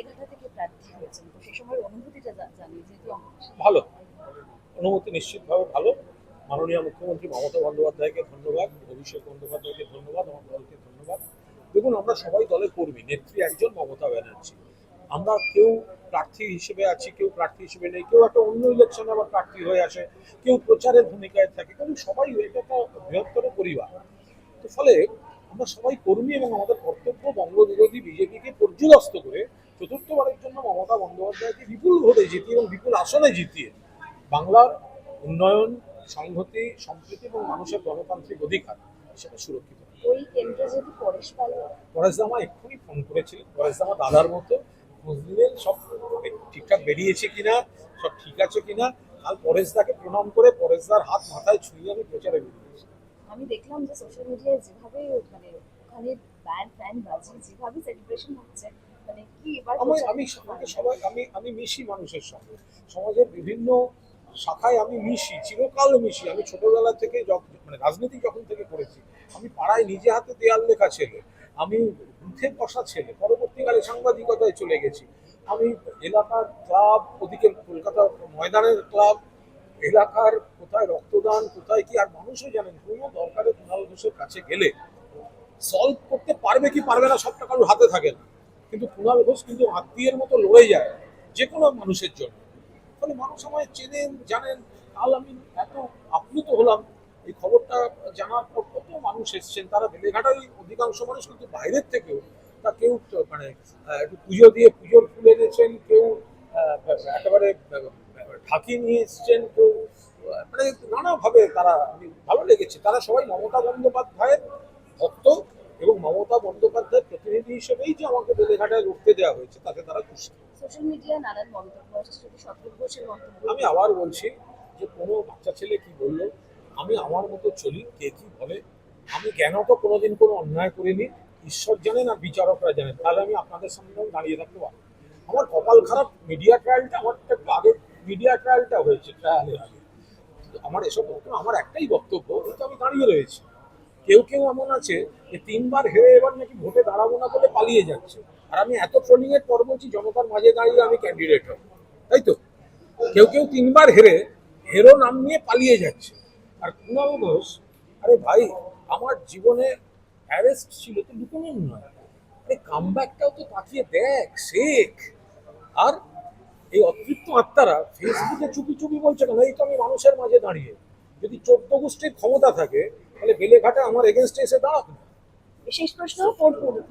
বেলেঘাটা থেকে প্রার্থী হয়েছেন, তো সেই সময়ের অনুভূতিটা জানি যেহেতু ভালো, অনুমতি নিশ্চিতভাবে ভালো। মাননীয় মুখ্যমন্ত্রী মমতা বন্দ্যোপাধ্যায়কে ধন্যবাদ, অভিষেক বন্দ্যোপাধ্যায়কে ধন্যবাদ, আমার দলকে ধন্যবাদ। দেখুন, আমরা সবাই দলে কর্মী, নেত্রী একজন মমতা ব্যানার্জি। আমরা কেউ প্রার্থী হিসেবে আছি, কেউ প্রার্থী হিসেবে নেই, কেউ একটা অন্য ইলেকশনে আবার প্রার্থী হয়ে আসে, কেউ প্রচারের ভূমিকায় থাকে, কিন্তু সবাই এটা একটা বৃহত্তর পরিবার। তো ফলে আমরা সবাই কর্মী এবং আমাদের কর্তব্য বঙ্গবিরোধী বিজেপিকে পর্যুদস্ত করে চতুর্থবারের জন্য মমতা বন্দ্যোপাধ্যায়কে বিপুল ভোটে জিতিয়ে এবং বিপুল আসনে জিতিয়ে বাংলার উন্নয়ন, সংহতি, সম্প্রীতি এবং মানুষের গণতান্ত্রিক অধিকার সেটা সুরক্ষিত। ওই কেন্দ্রে যেহেতু পরেশ পাল পরেশদামা এক্ষুনি ফোন করেছিলেন। পরেশদামা দাদার মতো খোঁজ নিলেন সব ঠিকঠাক বেরিয়েছে কিনা, সব ঠিক আছে কিনা। কাল পরেশদাকে প্রণাম করে পরেশদার হাত মাথায় ছুঁয়ে আমি প্রচারে বেরিয়েছি। আমি দেখলাম যে সোশ্যাল মিডিয়ায় যেভাবে মানে ওখানে ব্যান্ড ফ্যান বাজে, যেভাবে সেলিব্রেশন হচ্ছে, মানে কি এবার আমি আমি সবাইকে সবাই আমি আমি মিশি মানুষের সঙ্গে, সমাজের বিভিন্ন শাখায় আমি মিশি, চিরকাল মিশি। আমি ছোটবেলা থেকে মানে রাজনীতি যখন থেকে করেছি, আমি পাড়ায় নিজে হাতে দেয়াল লেখা ছেলে, আমি বুথে বসা ছেলে, পরবর্তীকালে সাংবাদিকতায় চলে গেছি। আমি এলাকার ক্লাব, ওদিকে কলকাতা ময়দানের ক্লাব, এলাকার কোথায় রক্তদান, কোথায় কি, আর মানুষও জানেন কোনো দরকারে কুণাল ঘোষের কাছে গেলে সলভ করতে পারবে কি পারবে না সবটা কারোর হাতে থাকে না, কিন্তু কুণাল ঘোষ কিন্তু আত্মীয়ের মতো লড়ে যায় যে কোনো মানুষের জন্য। ফলে মানুষ আমায় চেনেন, জানেন। কাল আমি এত আপ্লুত হলাম এই খবরটা জানার পর, কত মানুষ এসছেন, তারা বেলেঘাটারই অধিকাংশ মানুষ, কিন্তু বাইরের থেকেও তা কেউ মানে একটু পুজো দিয়ে পুজোর ফুল এনেছেন, কেউ একেবারে ঢাকি নিয়ে এসছেন, কেউ মানে নানাভাবে তারা, ভালো লেগেছে। তারা সবাই মমতা বন্দ্যোপাধ্যায়ের ভক্ত এবং মমতা বন্দ্যোপাধ্যায়ের প্রতিনিধি হিসেবেই যে আমাকে বেলেঘাটায় রুখতে দেওয়া হয়েছে তাতে তারা খুশি। সোশ্যাল মিডিয়ায় নানান মন্তব্য আসছে, যদি শতরূপ ঘোষের মন্তব্য আমি আবার বলছি যে কোনো বাচ্চা ছেলে কি বললো, আমি আমার মতো চলি, কে কি বলে। আমি জ্ঞানত কোনোদিন কোনো অন্যায় করিনি, ঈশ্বর জানেন আর বিচারকরা জানেন, তাহলে আমি আপনাদের সামনেও দাঁড়িয়ে থাকতে পারবো। আমার কপাল খারাপ, মিডিয়া ট্রায়ালটা আমার একটু আগে, মিডিয়া ট্রায়ালটা হয়েছে ট্রায়ালের আগে। আমার এসব বক্তব্য, আমার একটাই বক্তব্য, কিন্তু আমি দাঁড়িয়ে রয়েছি। কেউ কেউ এমন আছে যে তিনবার হেরে এবার নাকি ভোটে দাঁড়াবো না বলে পালিয়ে যাচ্ছে, আর আমি এত ট্রোলিং এর পর বলছি জনতার মাঝে দাঁড়িয়ে আমি ক্যান্ডিডেট হব, তাই তো? কেউ কেউ তিনবার হেরে হেরো নাম নিয়ে পালিয়ে যাচ্ছে। আর কুণাল ঘোষ, আরে ভাই, আমার জীবনে অ্যারেস্ট ছিল তো লুকোনোর নয়, আরে কামব্যাকটাও তো তাকিয়ে দেখ, শেখ। আর এই অতৃপ্ত আত্মারা ফেসবুকে চুপি চুপি বলছে কেন, এই তো আমি মানুষের মাঝে দাঁড়িয়ে। যদি 14 গোষ্ঠীর ক্ষমতা থাকে তাহলে বেলেঘাটা আমার এগেনস্টে এসে দাঁড়াক না। শেষ প্রশ্ন, দাদা